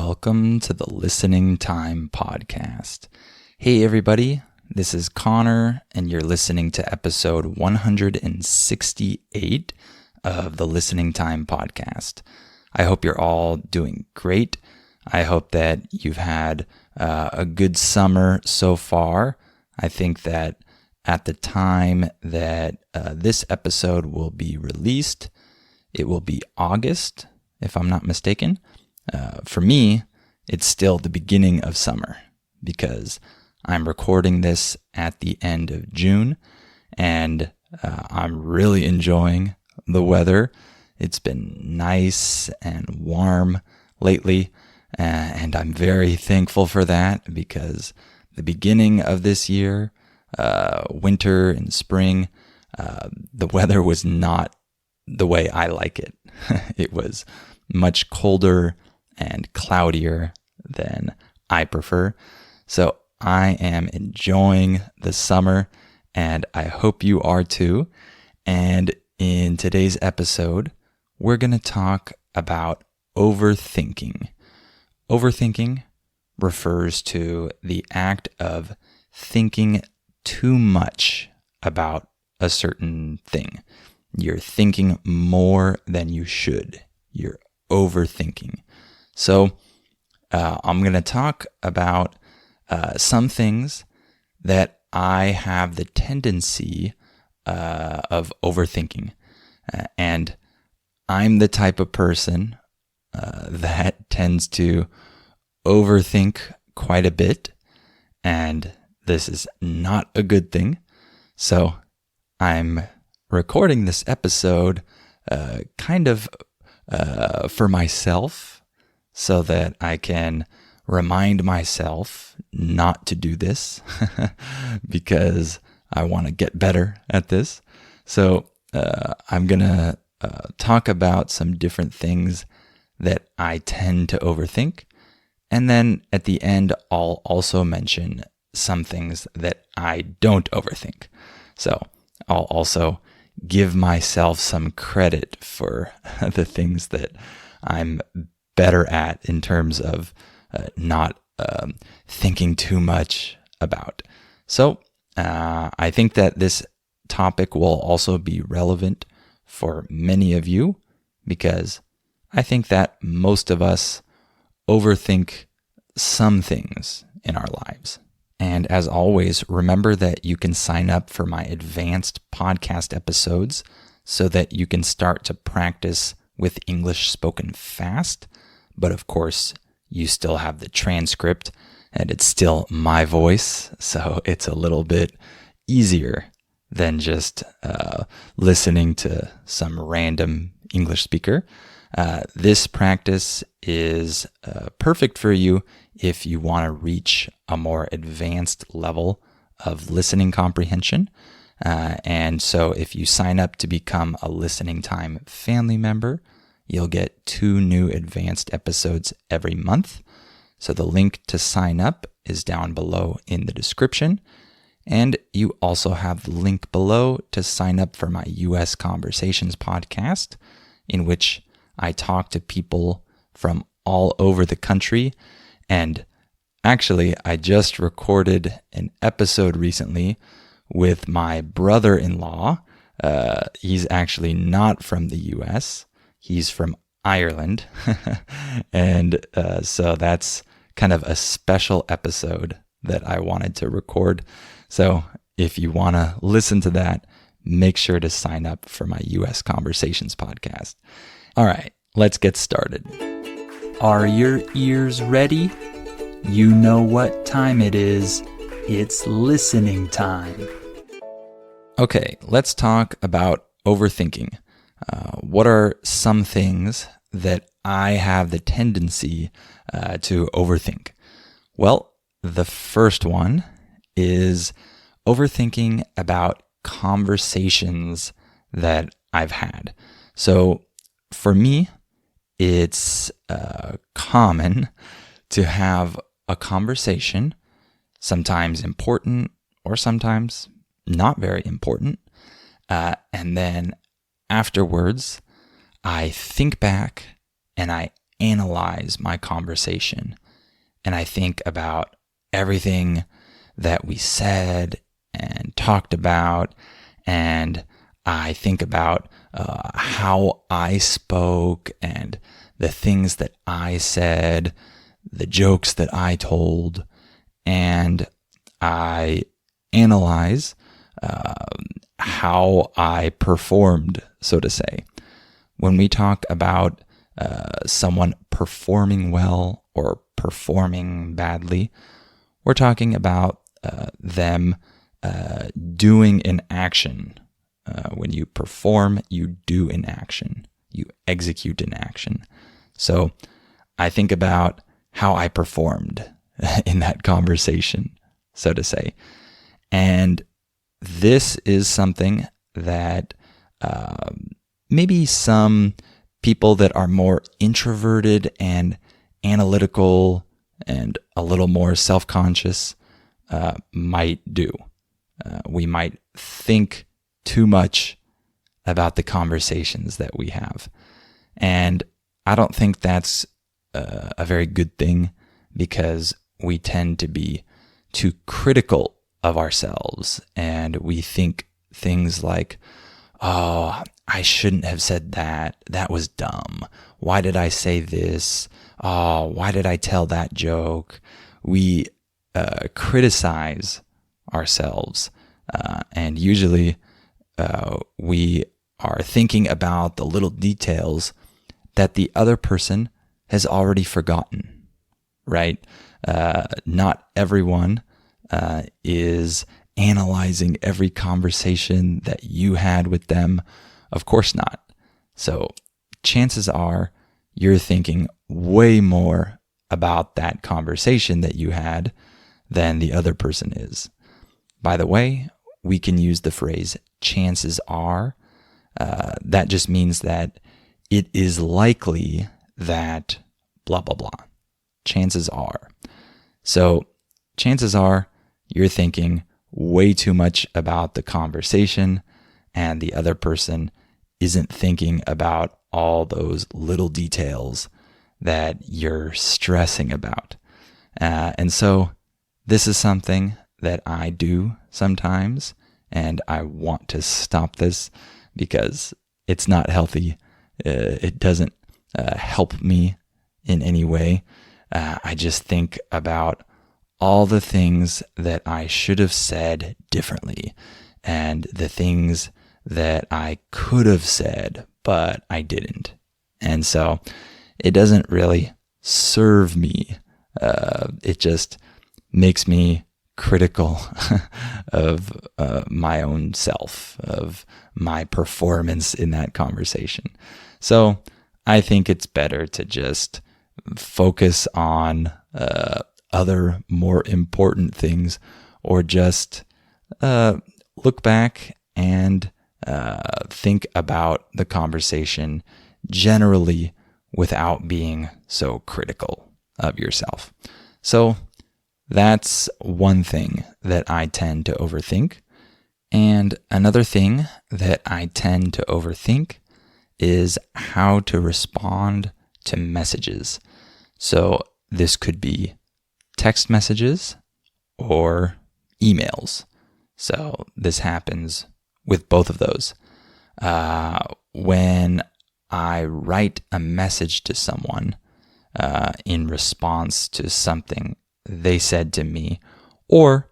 welcome to the Listening Time Podcast. Hey everybody, this is Connor, and you're listening to episode 168 of the Listening Time Podcast. I hope you're all doing great. I hope that you've had a good summer so far. I think that at the time that this episode will be released, it will be August, if I'm not mistaken. For me, it's still the beginning of summer because I'm recording this at the end of June, and I'm really enjoying the weather. It's been nice and warm lately, and I'm very thankful for that because the beginning of this year, winter and spring, the weather was not the way I like it. It was much colder and cloudier than I prefer. So I am enjoying the summer, and I hope you are too. And in today's episode, we're going to talk about overthinking. Overthinking refers to the act of thinking too much about a certain thing. You're thinking more than you should. You're overthinking. So I'm going to talk about some things that I have the tendency of overthinking. And I'm the type of person that tends to overthink quite a bit. And this is not a good thing. So I'm recording this episode for myself, so that I can remind myself not to do this because I want to get better at this. So I'm going to talk about some different things that I tend to overthink. And then at the end, I'll also mention some things that I don't overthink. So I'll also give myself some credit for the things that I'm better at in terms of not thinking too much about. So I think that this topic will also be relevant for many of you because I think that most of us overthink some things in our lives. And as always, remember that you can sign up for my advanced podcast episodes so that you can start to practice with English spoken fast. But of course, you still have the transcript and it's still my voice. So it's a little bit easier than just listening to some random English speaker. This practice is perfect for you if you want to reach a more advanced level of listening comprehension. And so if you sign up to become a Listening Time family member, you'll get 2 new advanced episodes every month. So the link to sign up is down below in the description. And you also have the link below to sign up for my US Conversations podcast, in which I talk to people from all over the country. And actually, I just recorded an episode recently with my brother-in-law. He's actually not from the US. He's from Ireland. And so that's kind of a special episode that I wanted to record. So if you want to listen to that, make sure to sign up for my US Conversations podcast. All right, let's get started. Are your ears ready? You know what time it is. It's listening time. Okay, let's talk about overthinking. What are some things that I have the tendency to overthink? Well, the first one is overthinking about conversations that I've had. So for me, it's common to have a conversation, sometimes important or sometimes not very important, and then afterwards, I think back and I analyze my conversation and I think about everything that we said and talked about, and I think about how I spoke and the things that I said, the jokes that I told, and I analyze how I performed, so to say. When we talk about someone performing well or performing badly, we're talking about them doing an action. When you perform, you do an action. You execute an action. So I think about how I performed in that conversation, so to say. And this is something that maybe some people that are more introverted and analytical and a little more self-conscious might do. We might think too much about the conversations that we have. And I don't think that's a very good thing, because we tend to be too critical of ourselves, and we think things like, oh, I shouldn't have said that. That was dumb. Why did I say this? Oh, why did I tell that joke? We criticize ourselves, and usually we are thinking about the little details that the other person has already forgotten, right? Not everyone is analyzing every conversation that you had with them. Of course not. So chances are you're thinking way more about that conversation that you had than the other person is. By the way, we can use the phrase chances are. That just means that it is likely that blah, blah, blah. Chances are. So chances are you're thinking way too much about the conversation, and the other person isn't thinking about all those little details that you're stressing about. And so this is something that I do sometimes, and I want to stop this because it's not healthy. It doesn't help me in any way. I just think about all the things that I should have said differently, and the things that I could have said, but I didn't. And so it doesn't really serve me. It just makes me critical of my own self, of my performance in that conversation. So I think it's better to just focus on other more important things, or just look back and think about the conversation generally without being so critical of yourself. So that's one thing that I tend to overthink. And another thing that I tend to overthink is how to respond to messages. So this could be text messages or emails. So this happens with both of those. When I write a message to someone in response to something they said to me, or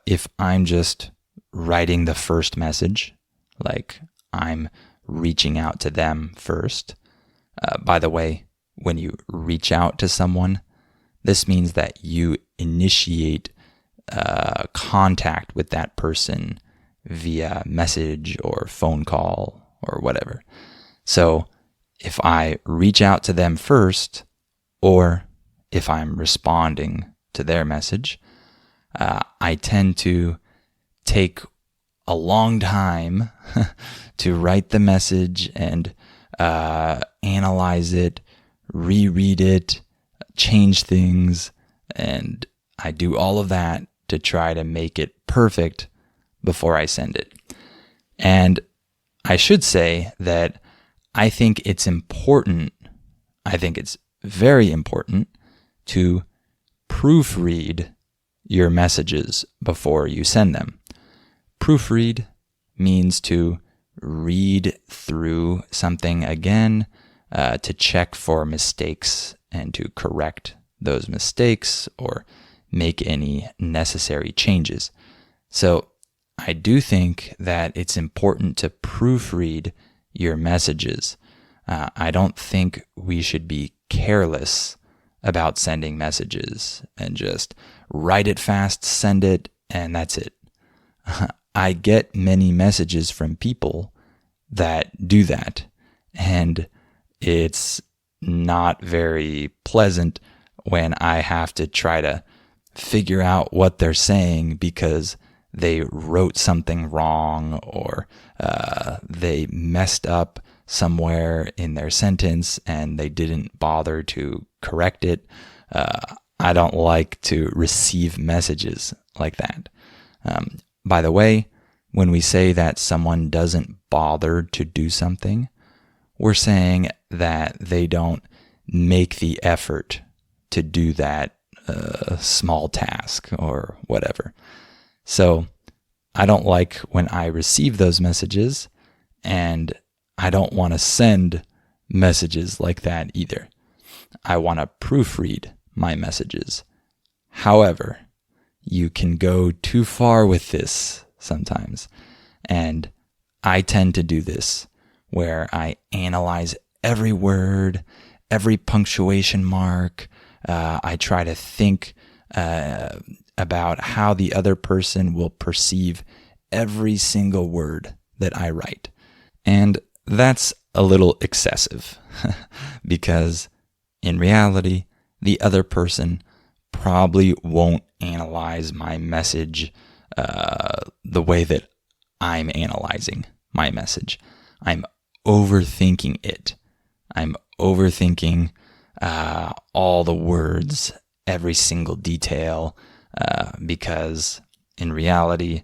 if I'm just writing the first message, like I'm reaching out to them first. By the way, when you reach out to someone, this means that you initiate contact with that person via message or phone call or whatever. So if I reach out to them first, or if I'm responding to their message, I tend to take a long time to write the message and analyze it, reread it, change things, and I do all of that to try to make it perfect before I send it. And I should say that I think it's important. I think it's very important to proofread your messages before you send them. Proofread means to read through something again to check for mistakes and to correct those mistakes or make any necessary changes. So I do think that it's important to proofread your messages. I don't think we should be careless about sending messages and just write it fast, send it, and that's it. I get many messages from people that do that, and it's not very pleasant when I have to try to figure out what they're saying because they wrote something wrong or they messed up somewhere in their sentence and they didn't bother to correct it. I don't like to receive messages like that. By the way, when we say that someone doesn't bother to do something, we're saying that they don't make the effort to do that small task or whatever. So I don't like when I receive those messages, and I don't want to send messages like that either. I want to proofread my messages. However, you can go too far with this sometimes, and I tend to do this where I analyze every word, every punctuation mark. I try to think about how the other person will perceive every single word that I write. And that's a little excessive because in reality, the other person probably won't analyze my message the way that I'm analyzing my message. I'm overthinking it. I'm overthinking all the words, every single detail, because in reality,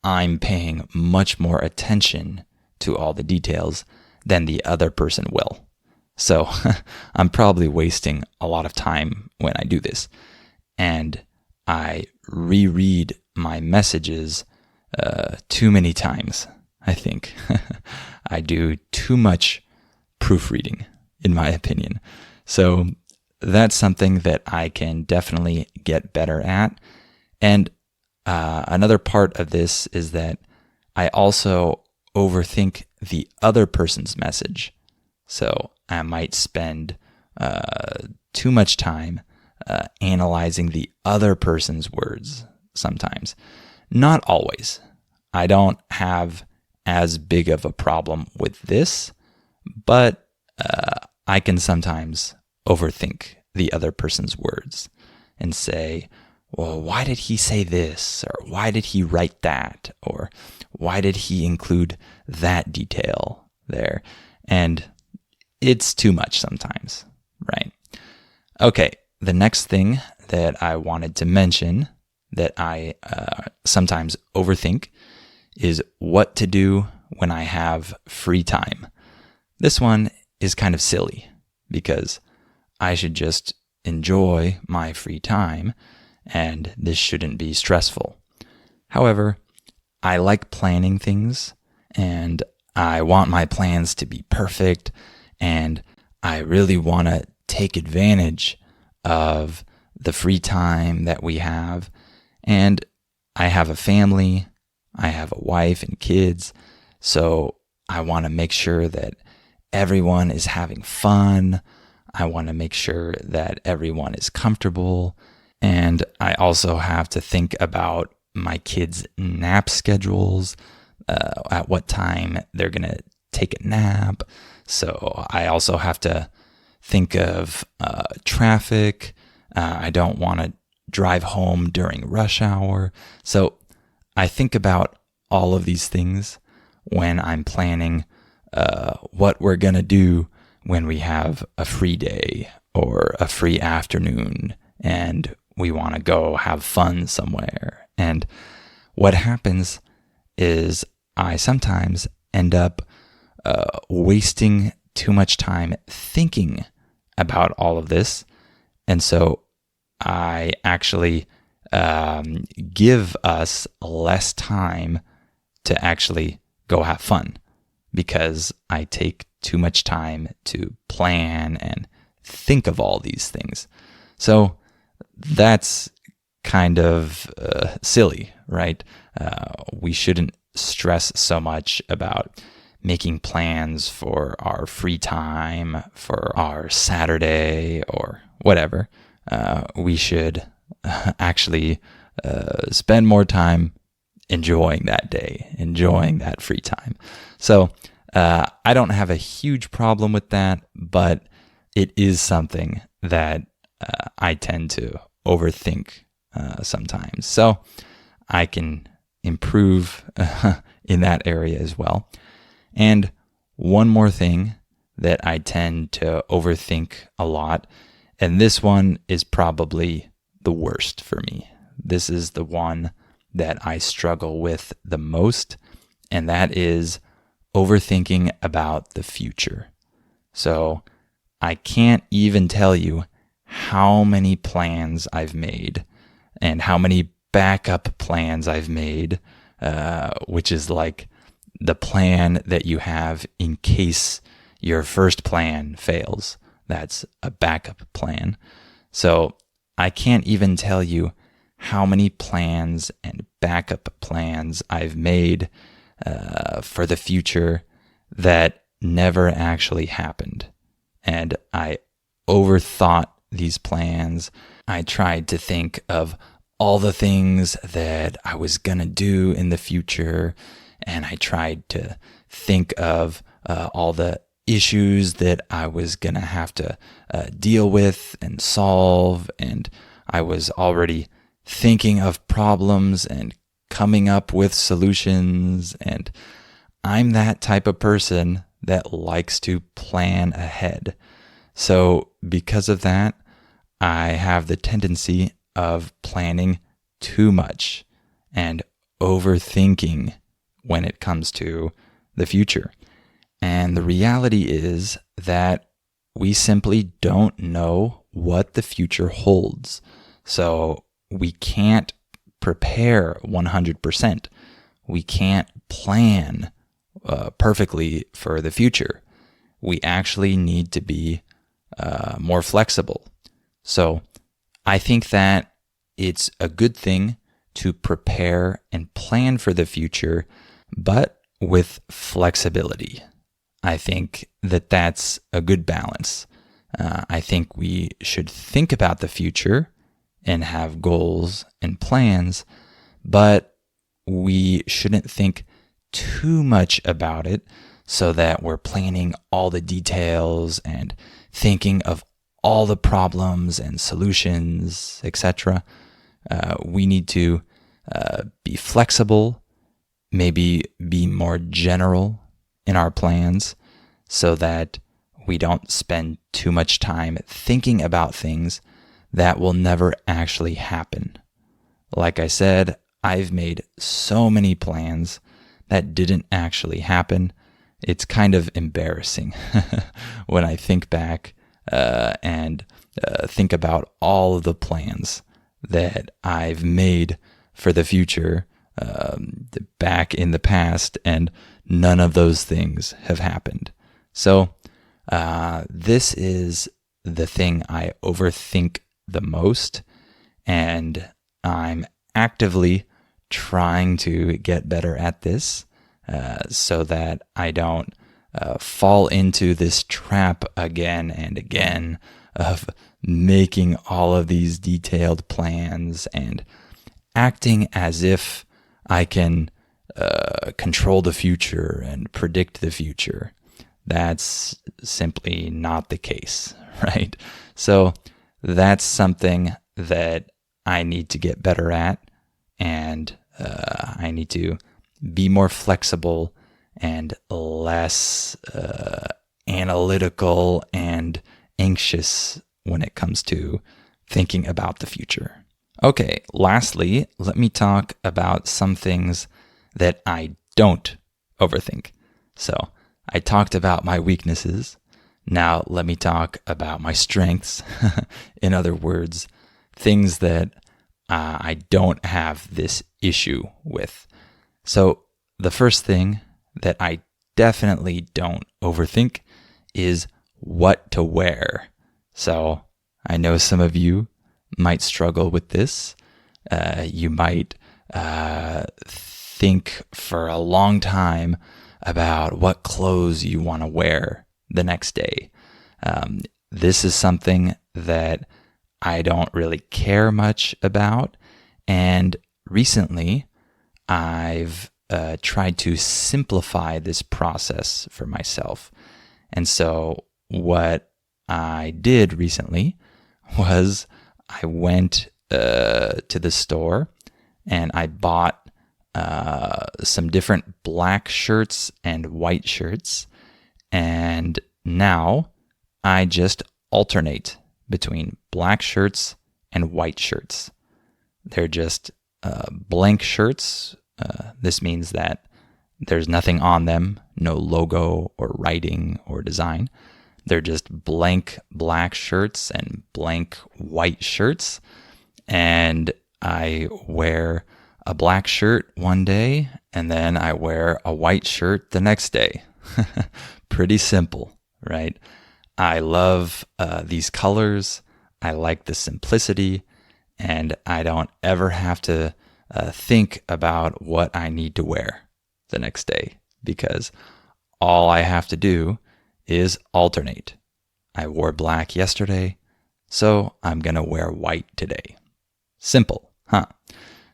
I'm paying much more attention to all the details than the other person will. So I'm probably wasting a lot of time when I do this. And I reread my messages too many times, I think. I do too much proofreading, in my opinion. So that's something that I can definitely get better at. And another part of this is that I also overthink the other person's message. So I might spend too much time analyzing the other person's words sometimes. Not always. I don't have as big of a problem with this, but I can sometimes overthink the other person's words and say, well, why did he say this? Or why did he write that? Or why did he include that detail there? And it's too much sometimes, right? Okay, the next thing that I wanted to mention that I sometimes overthink is what to do when I have free time. This one is kind of silly because I should just enjoy my free time and this shouldn't be stressful. However, I like planning things and I want my plans to be perfect and I really want to take advantage of the free time that we have. And I have a family, I have a wife and kids, so I want to make sure that everyone is having fun. I want to make sure that everyone is comfortable. And I also have to think about my kids' nap schedules, at what time they're going to take a nap. So I also have to think of traffic. I don't want to drive home during rush hour. So I think about all of these things when I'm planning what we're going to do when we have a free day or a free afternoon and we want to go have fun somewhere. And what happens is I sometimes end up wasting too much time thinking about all of this. And so I actually give us less time to actually go have fun because I take too much time to plan and think of all these things. So that's kind of silly, right? We shouldn't stress so much about making plans for our free time, for our Saturday or whatever. We should actually spend more time enjoying that day, enjoying that free time. So I don't have a huge problem with that, but it is something that I tend to overthink sometimes. So I can improve in that area as well. And one more thing that I tend to overthink a lot, and this one is probably the worst for me. This is the one that I struggle with the most, and that is overthinking about the future. So I can't even tell you how many plans I've made and how many backup plans I've made, which is like the plan that you have in case your first plan fails. That's a backup plan. So I can't even tell you how many plans and backup plans I've made for the future that never actually happened. And I overthought these plans. I tried to think of all the things that I was going to do in the future. And I tried to think of all the issues that I was going to have to deal with and solve. And I was already thinking of problems and coming up with solutions. And I'm that type of person that likes to plan ahead. So because of that, I have the tendency of planning too much and overthinking when it comes to the future. And the reality is that we simply don't know what the future holds. So we can't prepare 100%. We can't plan perfectly for the future. We actually need to be more flexible. So I think that it's a good thing to prepare and plan for the future, but with flexibility. I think that that's a good balance. I think we should think about the future and have goals and plans, but we shouldn't think too much about it so that we're planning all the details and thinking of all the problems and solutions, etc. We need to be flexible, maybe be more general in our plans so that we don't spend too much time thinking about things that will never actually happen. Like I said, I've made so many plans that didn't actually happen. It's kind of embarrassing when I think back and think about all of the plans that I've made for the future back in the past, and none of those things have happened. So this is the thing I overthink the most, and I'm actively trying to get better at this so that I don't fall into this trap again and again of making all of these detailed plans and acting as if I can control the future and predict the future. That's simply not the case, right? So that's something that I need to get better at, and I need to be more flexible and less analytical and anxious when it comes to thinking about the future. Okay, lastly, let me talk about some things that I don't overthink. So I talked about my weaknesses. Now, let me talk about my strengths. In other words, things that I don't have this issue with. So, the first thing that I definitely don't overthink is what to wear. So, I know some of you might struggle with this. You might think for a long time about what clothes you want to wear the next day. This is something that I don't really care much about. And recently, I've tried to simplify this process for myself. And so what I did recently was I went to the store and I bought some different black shirts and white shirts. And now I just alternate between black shirts and white shirts. They're just blank shirts. This means that there's nothing on them, no logo or writing or design. They're just blank black shirts and blank white shirts. And I wear a black shirt one day, and then I wear a white shirt the next day. Pretty simple, right? I love these colors. I like the simplicity, and I don't ever have to think about what I need to wear the next day because all I have to do is alternate. I wore black yesterday, so I'm going to wear white today. Simple, huh?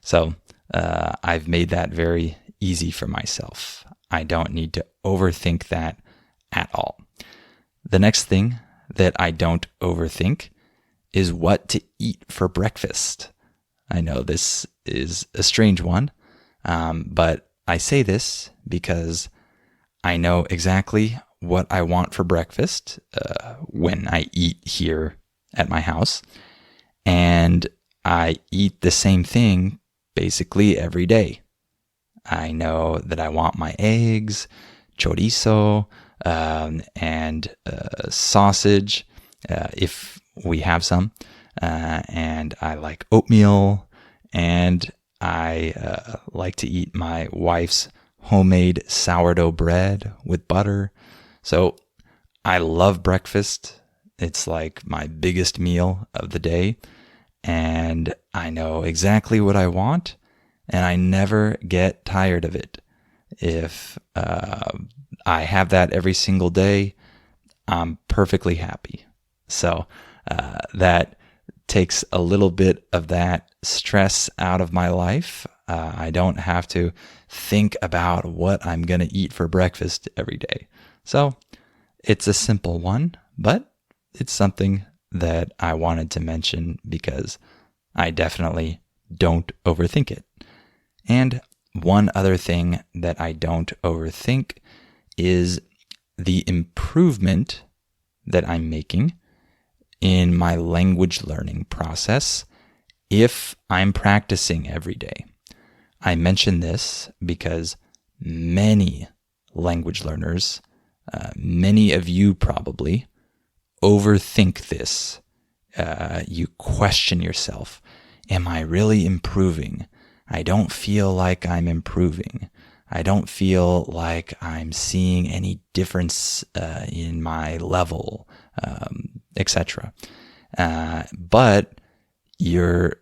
So I've made that very easy for myself. I don't need to overthink that at all. The next thing that I don't overthink is what to eat for breakfast. I know this is a strange one, but I say this because I know exactly what I want for breakfast when I eat here at my house. And I eat the same thing basically every day. I know that I want my eggs, chorizo, and sausage, if we have some. And I like oatmeal, and I like to eat my wife's homemade sourdough bread with butter. So I love breakfast. It's like my biggest meal of the day. And I know exactly what I want, and I never get tired of it. If I have that every single day, I'm perfectly happy. So that takes a little bit of that stress out of my life. I don't have to think about what I'm going to eat for breakfast every day. So it's a simple one, but it's something that I wanted to mention because I definitely don't overthink it. And one other thing that I don't overthink is the improvement that I'm making in my language learning process if I'm practicing every day. I mention this because many language learners, many of you probably, overthink this. You question yourself. Am I really improving? I don't feel like I'm improving. I don't feel like I'm seeing any difference in my level, etc. But you're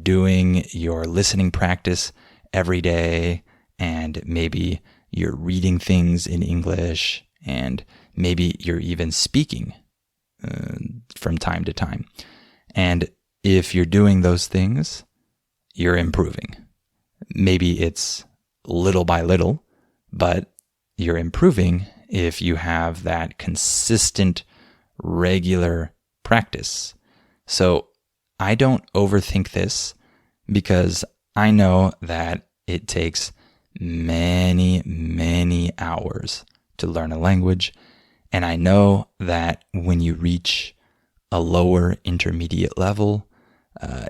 doing your listening practice every day, and maybe you're reading things in English, and maybe you're even speaking from time to time. And if you're doing those things, you're improving. Maybe it's little by little, but you're improving if you have that consistent, regular practice. So I don't overthink this because I know that it takes many, many hours to learn a language. And I know that when you reach a lower intermediate level,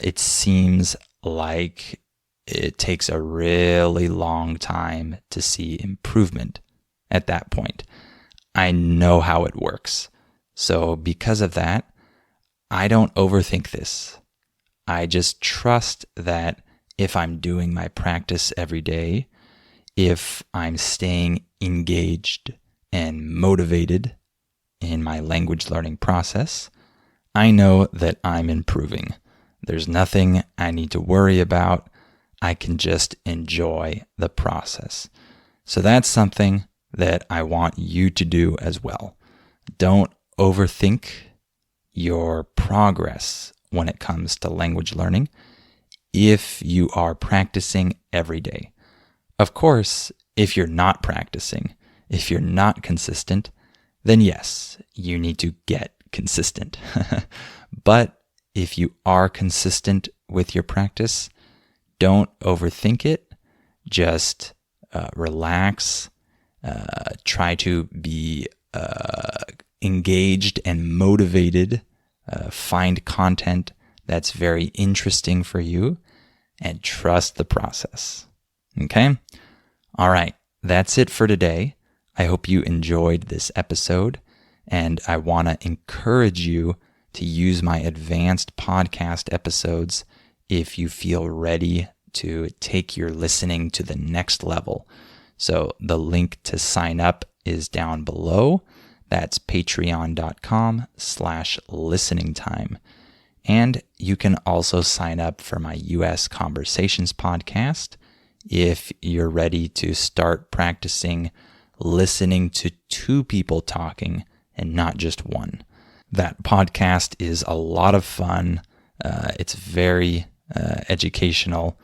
it seems like it takes a really long time to see improvement at that point. I know how it works. So because of that, I don't overthink this. I just trust that if I'm doing my practice every day, if I'm staying engaged and motivated in my language learning process, I know that I'm improving. There's nothing I need to worry about. I can just enjoy the process. So that's something that I want you to do as well. Don't overthink your progress when it comes to language learning if you are practicing every day. Of course, if you're not practicing, if you're not consistent, then yes, you need to get consistent. But if you are consistent with your practice, don't overthink it. Just relax. Try to be engaged and motivated. Find content that's very interesting for you and trust the process. Okay? All right. That's it for today. I hope you enjoyed this episode, and I want to encourage you to use my advanced podcast episodes if you feel ready to take your listening to the next level. So the link to sign up is down below. That's patreon.com/listeningtime. And you can also sign up for my US Conversations podcast if you're ready to start practicing listening to two people talking and not just one. That podcast is a lot of fun. It's very educational.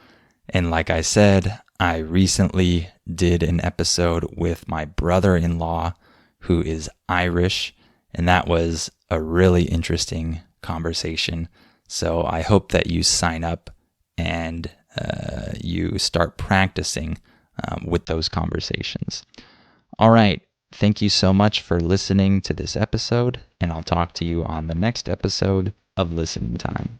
And like I said, I recently did an episode with my brother-in-law who is Irish, and that was a really interesting conversation. So I hope that you sign up and you start practicing with those conversations. All right. Thank you so much for listening to this episode, and I'll talk to you on the next episode of Listening Time.